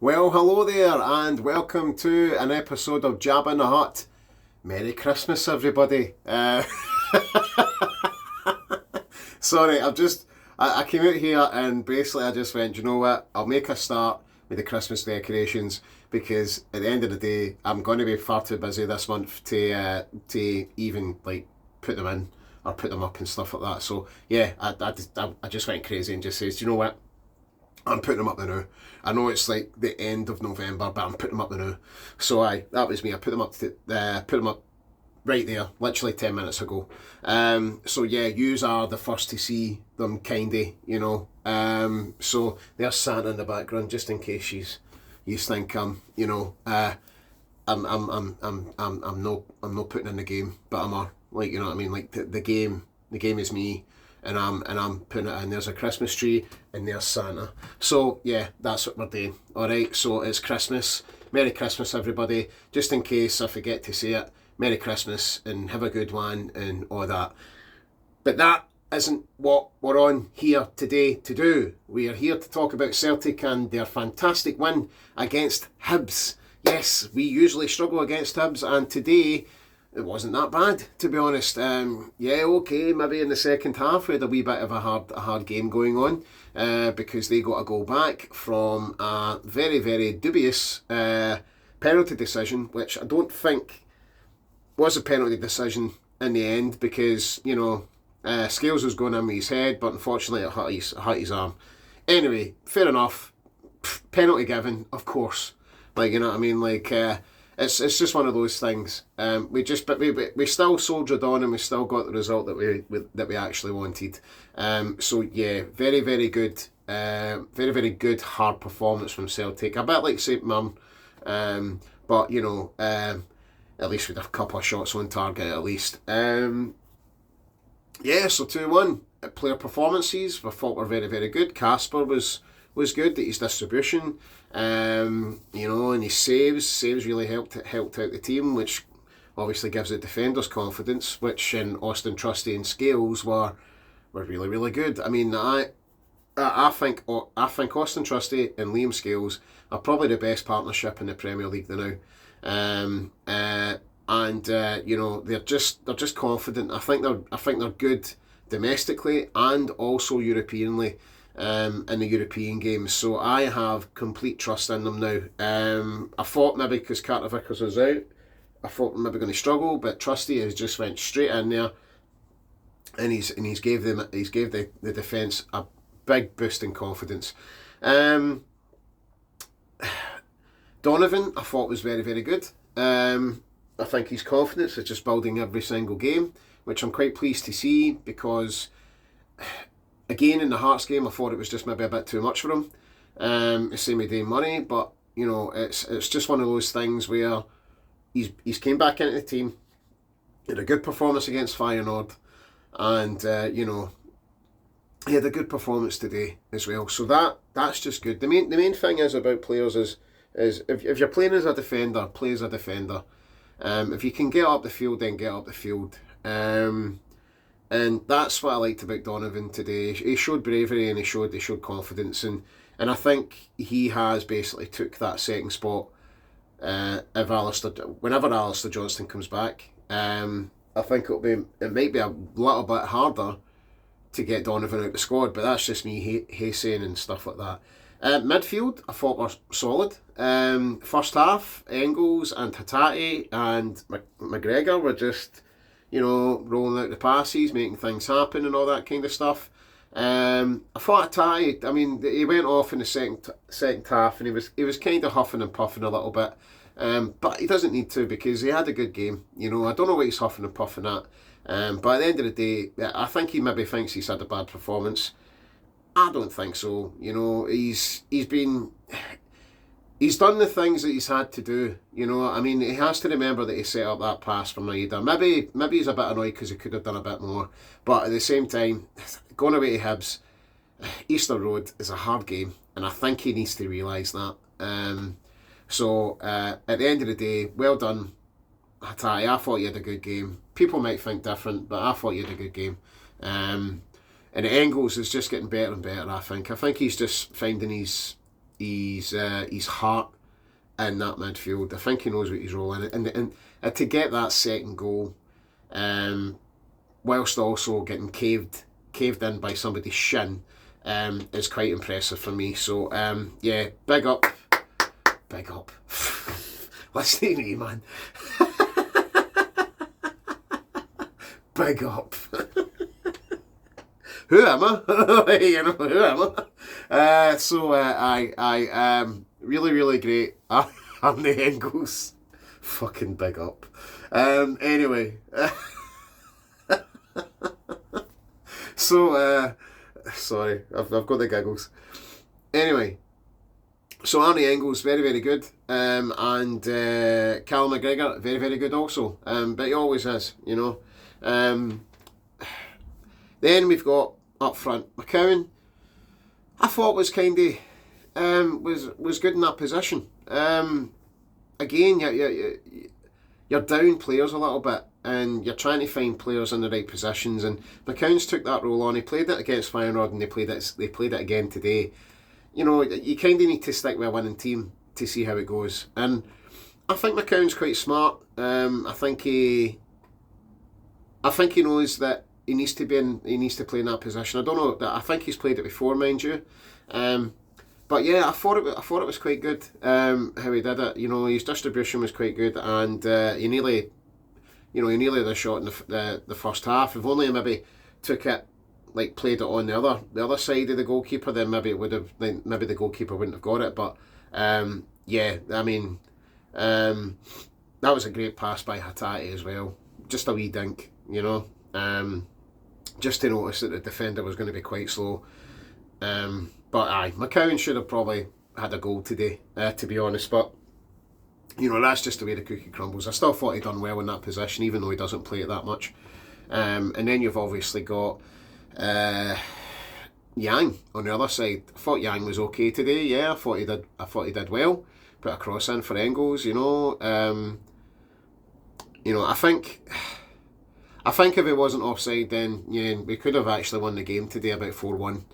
Well, hello there, and welcome to an episode of Jab in the Hut. Merry Christmas, everybody. Sorry, I came out here and basically I just went, you know what, I'll make a start with the Christmas decorations because at the end of the day, I'm going to be far too busy this month to even like put them in or put them up and stuff like that. So yeah, I just went crazy and just says, do you know what? I'm putting them up now. I know it's like the end of November, but I'm putting them up now. So that was me. I put them up right there, literally 10 minutes ago. So yeah, yous are the first to see them, kinda, you know. So there's Santa in the background, just in case you think I'm not putting in the game, but like, you know what I mean, like the game is me. And I'm putting it in. There's a Christmas tree and there's Santa. So yeah, that's what we're doing. Alright, so it's Christmas. Merry Christmas, everybody. Just in case I forget to say it, Merry Christmas and have a good one and all that. But that isn't what we're on here today to do. We are here to talk about Celtic and their fantastic win against Hibs. Yes, we usually struggle against Hibs, and today it wasn't that bad, to be honest. Yeah, okay, maybe in the second half we had a wee bit of a hard game going on because they got a goal back from a very, very dubious penalty decision, which I don't think was a penalty decision in the end because, you know, Scales was going in with his head, but unfortunately it hurt his arm. Anyway, fair enough. Penalty given, of course. Like, you know what I mean? Like, It's just one of those things. We still soldiered on and we still got the result that we actually wanted. So yeah, very, very good, very, very good hard performance from Celtic. A bit like St Mirren, but you know, at least with a couple of shots on target at least. Yeah, so 2-1. Player performances we thought were very, very good. Casper was good at his distribution, you know, and his saves really helped out the team, which obviously gives the defenders confidence, which in Austin Trusty and Scales were really, really good. I mean, I think Austin Trusty and Liam Scales are probably the best partnership in the Premier League now. You know, they're just confident. I think they're good domestically and also Europeanly. In the European games, so I have complete trust in them now. I thought maybe because Carter Vickers was out, I thought maybe going to struggle, but Trusty has just went straight in there, and he's gave the defence a big boost in confidence. Donovan, I thought was very, very good. I think his confidence is just building every single game, which I'm quite pleased to see because, again, in the Hearts game, I thought it was just maybe a bit too much for him. Same with Dane Murray, but you know, it's just one of those things where he's came back into the team, had a good performance against Feyenoord, and you know, he had a good performance today as well. So that's just good. The main thing is about players is if you're playing as a defender, play as a defender. If you can get up the field, then get up the field. And that's what I liked about Donovan today. He showed bravery and he showed confidence, and I think he has basically took that second spot. Whenever Alistair Johnston comes back, I think it might be a little bit harder to get Donovan out the squad, but that's just me saying and stuff like that. Midfield, I thought were solid. First half, Engels and Hatate and McGregor were just, you know, rolling out the passes, making things happen and all that kind of stuff. I thought Hatate, I mean, he went off in the second half and he was kind of huffing and puffing a little bit. But he doesn't need to because he had a good game. You know, I don't know what he's huffing and puffing at. But at the end of the day, I think he maybe thinks he's had a bad performance. I don't think so. You know, he's done the things that he's had to do. You know, I mean, he has to remember that he set up that pass for Maeda. Maybe he's a bit annoyed because he could have done a bit more. But at the same time, going away to Hibs, Easter Road is a hard game, and I think he needs to realise that. So at the end of the day, well done, Hatai. I thought you had a good game. People might think different, but I thought you had a good game. And Engels is just getting better and better, I think. I think he's just finding his his heart in that midfield. I think he knows what he's rolling and to get that second goal, whilst also getting caved in by somebody's shin, is quite impressive for me. So yeah, big up. Listen to me, man. Big up. Who am I? You know, who am I? I really, really great. I'm the Engels. Fucking big up. Anyway. So, sorry, I've got the giggles. Anyway, so Arnie Engels, very, very good. And Callum McGregor, very, very good also. But he always is, you know. Then we've got up front McCowan. I thought was kind of was good in that position. Again, you're down players a little bit, and you're trying to find players in the right positions. And McCowan's took that role on. He played it against Feyenoord, and they played it again today. You know, you kind of need to stick with a winning team to see how it goes. And I think McCowan's quite smart. I think he knows that he needs to play in that position. I don't know that. I think he's played it before, mind you. But yeah, I thought it was quite good how he did it. You know, his distribution was quite good, and he nearly had a shot in the first half. If only he maybe took it, like played it on the other side of the goalkeeper, then maybe the goalkeeper wouldn't have got it. But yeah, I mean, that was a great pass by Hatate as well. Just a wee dink, you know. Just to notice that the defender was going to be quite slow. But aye, McCowan should have probably had a goal today, to be honest. But, you know, that's just the way the cookie crumbles. I still thought he'd done well in that position, even though he doesn't play it that much. And then you've obviously got Yang on the other side. I thought Yang was okay today. Yeah, I thought he did well. Put a cross in for Engels. You know, I think if it wasn't offside, then yeah, we could have actually won the game today about 4-1.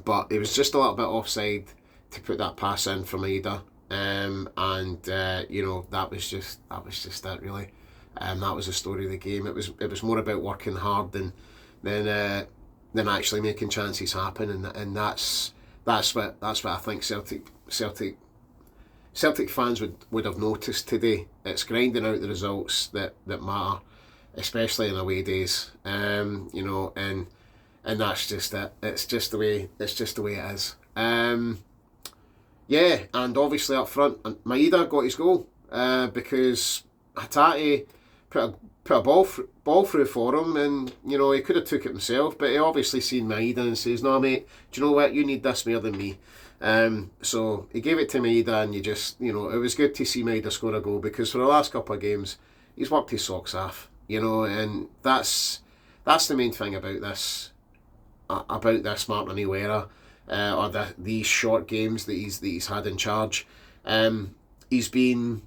But it was just a little bit offside to put that pass in for Maeda. You know, that was just it really. That was the story of the game. It was more about working hard than actually making chances happen, and that's what I think Celtic fans would have noticed today. It's grinding out the results that matter, especially in away days. You know, and that's just it. It's just the way it is. Yeah, and obviously up front, Maeda got his goal because Hatate put a ball through for him, and you know he could have took it himself, but he obviously seen Maeda and says, "No, mate, do you know what? You need this more than me." So he gave it to Maeda, and it was good to see Maeda score a goal, because for the last couple of games he's worked his socks off, you know, and that's the main thing about this Martin O'Neill or these short games that he's had in charge. He's been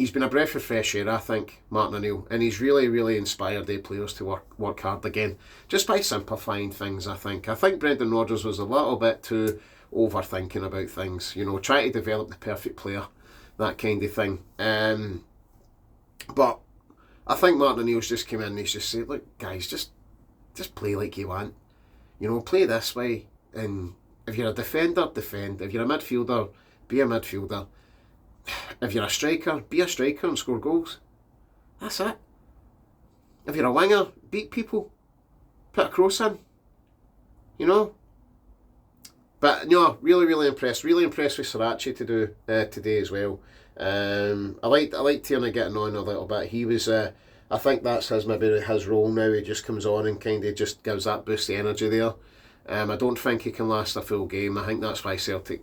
a breath of fresh air, I think, Martin O'Neill, and he's really, really inspired their players to work hard again, just by simplifying things. I think Brendan Rodgers was a little bit too overthinking about things, you know, trying to develop the perfect player, that kind of thing. But I think Martin O'Neill's just come in and he's just said, look, guys, just play like you want. You know, play this way, and if you're a defender, defend. If you're a midfielder, be a midfielder. If you're a striker, be a striker and score goals. That's it. If you're a winger, beat people. Put a cross in. You know? But no, really, really impressed. Really impressed with Sriracha today as well. I liked Tierney getting on a little bit. He was, I think that's maybe his role now. He just comes on and kind of just gives that boost of energy there. I don't think he can last a full game. I think that's why Celtic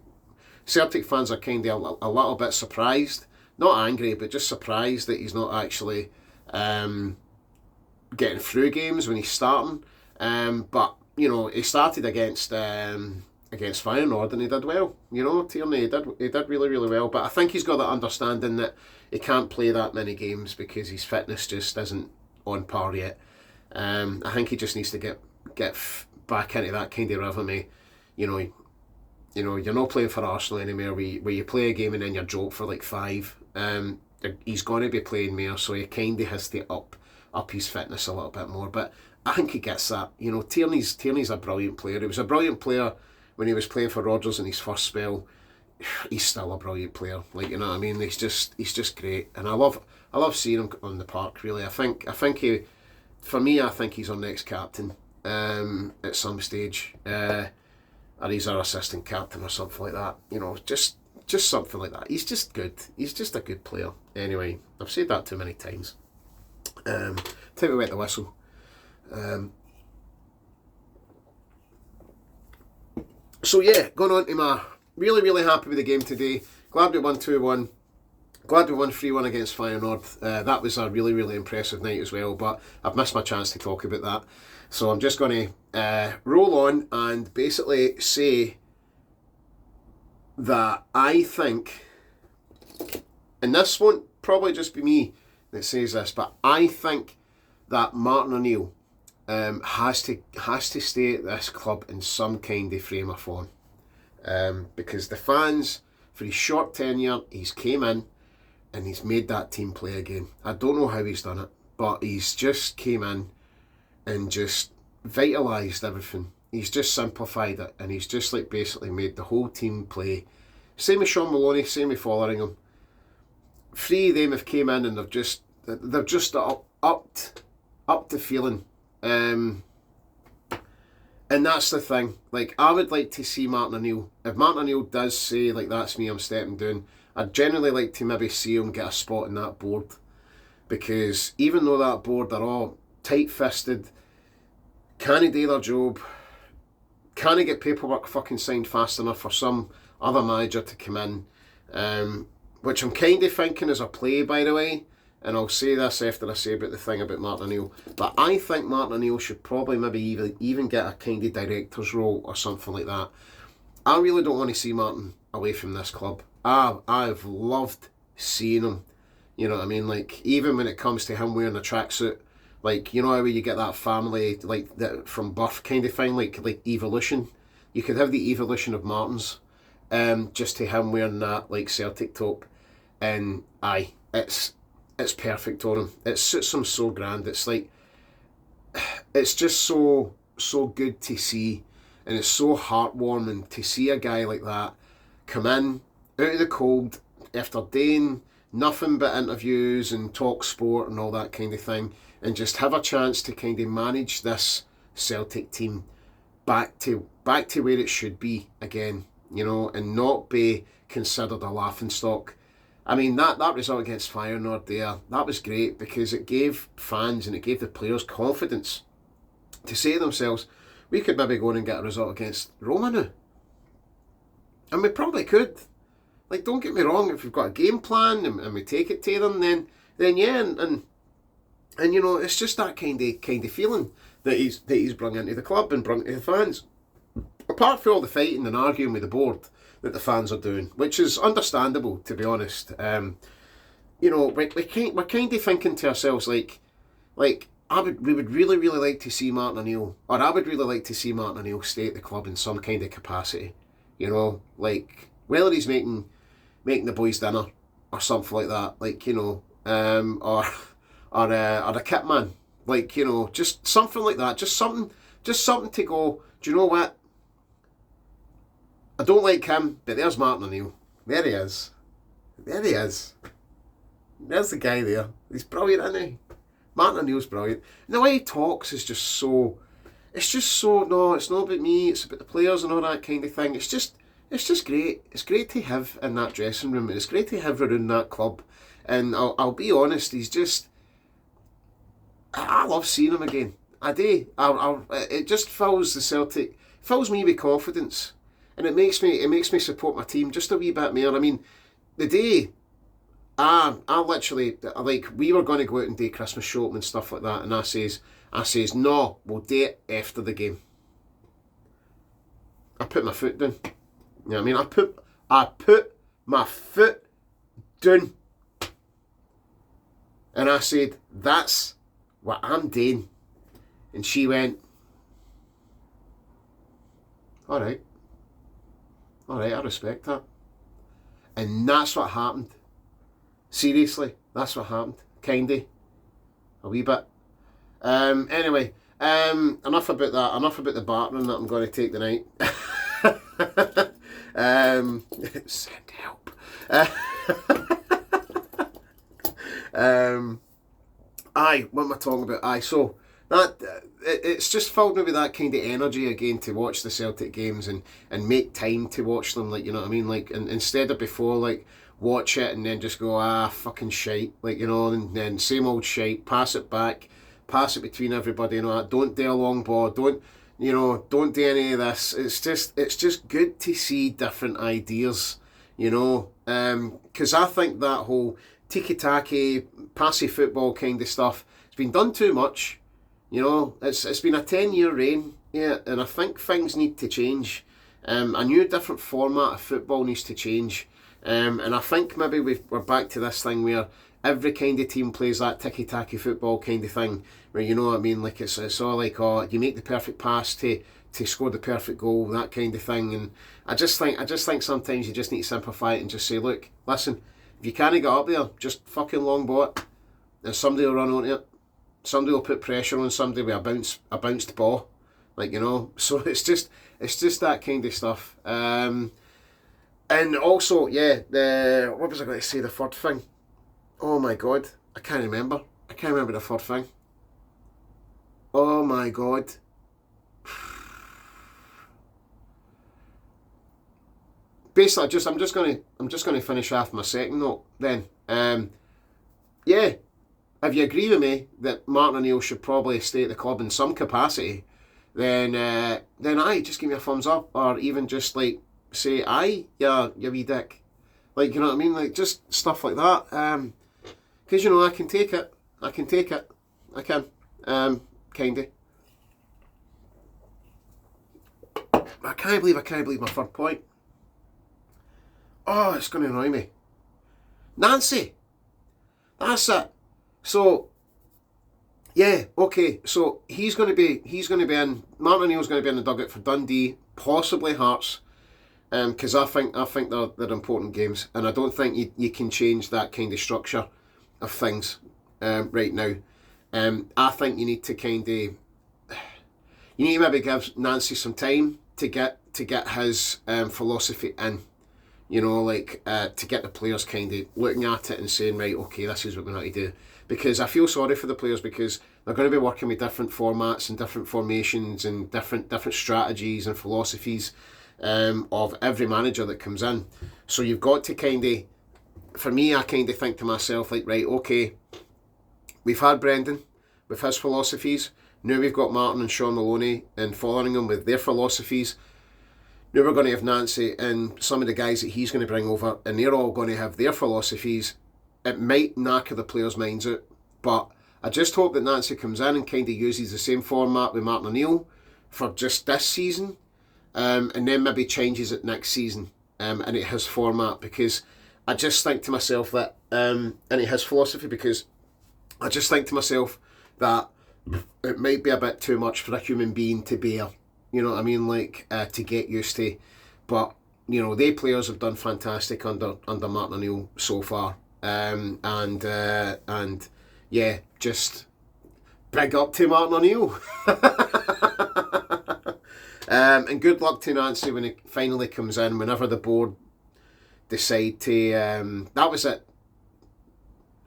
fans are kind of a little bit surprised. Not angry, but just surprised that he's not actually getting through games when he's starting. But, you know, he started against Feyenoord and he did well. You know, Tierney, he did really, really well. But I think he's got that understanding that he can't play that many games because his fitness just isn't on par yet. I think he just needs to get back into that kind of rhythm. You know, You know, you're not playing for Arsenal anymore where you play a game and then you're dropped for like 5. He's going to be playing more, so he kind of has to up his fitness a little bit more. But I think he gets that. You know, Tierney's a brilliant player. He was a brilliant player when he was playing for Rodgers in his first spell. He's still a brilliant player. Like, you know what I mean? He's just great, and I love seeing him on the park. Really, I think he, for me, I think he's our next captain at some stage, or he's our assistant captain or something like that. You know, just something like that. He's just good. He's just a good player. Anyway, I've said that too many times. Time to wet the whistle. So yeah, going on to my really happy with the game today. Glad we won 2-1. Glad we won 3-1 against Feyenoord. That was a really impressive night as well, but I've missed my chance to talk about that. So I'm just going to roll on and basically say that I think, and this won't probably just be me that says this, but I think that Martin O'Neill has to stay at this club in some kind of frame of form, because the fans, for his short tenure, he's came in and he's made that team play again. I don't know how he's done it, but he's just came in and just vitalised everything. He's just simplified it, and he's just like basically made the whole team play. Same with Sean Maloney, same with Folleringham. 3 of them have came in and they've just upped the feeling. And that's the thing. Like, I would like to see Martin O'Neill. If Martin O'Neill does say, like, that's me, I'm stepping down, I'd generally like to maybe see him get a spot in that board. Because even though that board are all tight-fisted, can't do their job, can't get paperwork fucking signed fast enough for some other manager to come in, which I'm kind of thinking is a play, by the way, and I'll say this after I say about the thing about Martin O'Neill, but I think Martin O'Neill should probably maybe even get a kind of director's role or something like that. I really don't want to see Martin away from this club. I've loved seeing him, you know what I mean, like, even when it comes to him wearing a tracksuit, like, you know how you get that family, like, that from birth kind of thing, like evolution. You could have the evolution of Martins, just to him wearing that, like, Celtic top, and it's perfect on him. It suits him so grand. It's like, it's just so good to see, and it's so heartwarming to see a guy like that come in out of the cold after doing nothing but interviews and talk sport and all that kind of thing, and just have a chance to kind of manage this Celtic team back to where it should be again, you know, and not be considered a laughingstock. I mean, that result against Feyenoord there, that was great because it gave fans and it gave the players confidence to say to themselves, we could maybe go in and get a result against Roma now. And we probably could. Like, don't get me wrong, if we've got a game plan and we take it to them, then yeah, and you know, it's just that kind of feeling that he's brought into the club and brought into the fans. Apart from all the fighting and arguing with the board that the fans are doing, which is understandable, to be honest. You know, we're kind of thinking to ourselves, like we would really like to see Martin O'Neill, or I would really like to see Martin O'Neill stay at the club in some kind of capacity. You know, like whether he's making the boys dinner or something like that, like, you know, or a kit man, like, you know, just something like that, just something to go, do you know what? I don't like him, but there's Martin O'Neill. There he is. There's the guy there. He's brilliant, isn't he? Martin O'Neill's brilliant. And the way he talks is just so... no, it's not about me, it's about the players and all that kind of thing. It's just great. It's great to have in that dressing room. It's great to have around that club. And I'll be honest, he's just... I love seeing him again. I do. It just fills the Celtic... fills me with confidence. And it makes me support my team just a wee bit more. I mean, the day I literally, like, we were going to go out and do Christmas shopping and stuff like that, and I says no, we'll do it after the game. I put my foot down. You know what I mean? I put my foot down, and I said, that's what I'm doing. And she went, all Alright, I respect that. And that's what happened. Seriously, that's what happened. Kindy. A wee bit. Anyway, enough about that. Enough about the battering that I'm going to take tonight. Send help. Aye, what am I talking about? Aye, so that it's just filled me with that kind of energy again to watch the Celtic games and make time to watch them. Like, you know what I mean? Like, and instead of before, like, watch it and then just go, fucking shite, like, you know, and then same old shite, pass it back, pass it between everybody, you know, don't do a long ball, don't do any of this. It's just good to see different ideas, you know, because I think that whole tiki-taki, passy football kind of stuff, it's been done too much, you know, it's been a 10-year reign, yeah, and I think things need to change. A new different format of football needs to change. And I think maybe we're back to this thing where every kind of team plays that tiki-taki football kind of thing, where, you know what I mean, like it's all like, you make the perfect pass to score the perfect goal, that kind of thing. And I just think sometimes you just need to simplify it and just say, look, listen, if you can't get up there, just fucking long ball it, and somebody will run onto it, somebody will put pressure on somebody with a bounced ball, like, you know. So it's just that kind of stuff. And also, yeah, what was I going to say, the third thing? Oh my God, I can't remember the third thing. Oh my God. Basically, I'm just going to finish off my second note then. Yeah, if you agree with me that Martin O'Neill should probably stay at the club in some capacity, then aye, just give me a thumbs up, or even just like say aye, yeah, you wee dick, like, you know what I mean, like just stuff like that. Because, you know, I can take it, I can, kinda. I can't believe my third point. Oh, it's going to annoy me. Nancy, that's it. So, yeah, okay. So he's going to be in. Martin O'Neill's going to be in the dugout for Dundee, possibly Hearts, because I think they're important games, and I don't think you can change that kind of structure of things right now. I think you need to maybe give Nancy some time to get his philosophy in. You know, like, to get the players kind of looking at it and saying, right, okay, this is what we're going to do. Because I feel sorry for the players, because they're going to be working with different formats and different formations and different strategies and philosophies of every manager that comes in. So you've got to kind of, for me, I kind of think to myself, like, right, okay, we've had Brendan with his philosophies. Now we've got Martin and Sean Maloney and following him with their philosophies. Now we're going to have Nancy and some of the guys that he's going to bring over, and they're all going to have their philosophies. It might knacker the players' minds out, but I just hope that Nancy comes in and kind of uses the same format with Martin O'Neill for just this season, and then maybe changes it next season into his format, because I just think to myself that, into his philosophy, because I just think to myself that it might be a bit too much for a human being to bear. You know what I mean, like, to get used to. But, you know, they players have done fantastic under Martin O'Neill so far. And yeah, just big up to Martin O'Neill. And good luck to Nancy when it finally comes in, whenever the board decide to, that was it.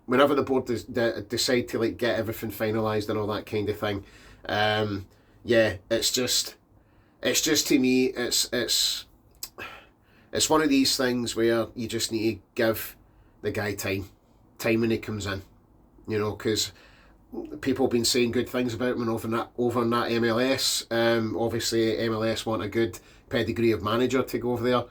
Whenever the board decide to, like, get everything finalised and all that kind of thing. Yeah, it's just to me, it's one of these things where you just need to give the guy time when he comes in, you know, because people have been saying good things about him over in that MLS. Obviously MLS want a good pedigree of manager to go over there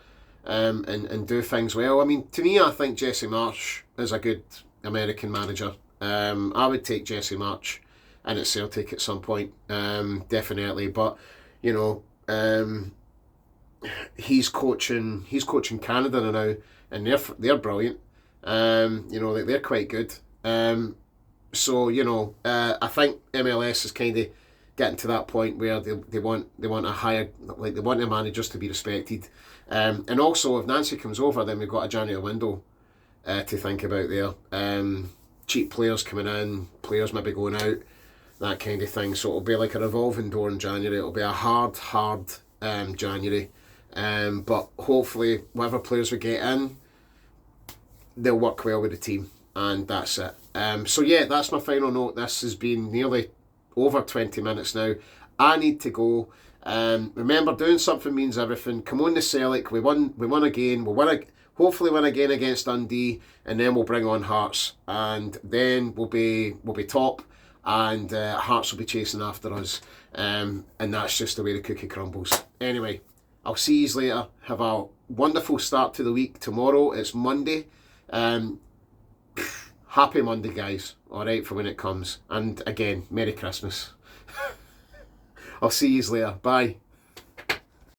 and do things well. I mean, to me, I think Jesse Marsch is a good American manager. I would take Jesse Marsch in at Celtic at some point, definitely. But, you know, he's coaching Canada now, and they're brilliant. You know, they're quite good. So, you know, I think MLS is kind of getting to that point where they want a higher, like, they want their managers to be respected, And also, if Nancy comes over, then we've got a January window to think about there. Cheap players coming in, players maybe going out, that kind of thing. So it'll be like a revolving door in January. It'll be a hard January. But hopefully, whatever players we get in, they'll work well with the team. And that's it. So yeah, that's my final note. This has been nearly over 20 minutes now. I need to go. Remember, doing something means everything. Come on, the Celtic. We won again. Hopefully win again against Dundee, and then we'll bring on Hearts, and then we'll be top, and Hearts will be chasing after us. And that's just the way the cookie crumbles. Anyway, I'll see you later. Have a wonderful start to the week. Tomorrow it's Monday. Happy Monday, guys. All right, for when it comes. And again, Merry Christmas. I'll see you later. Bye.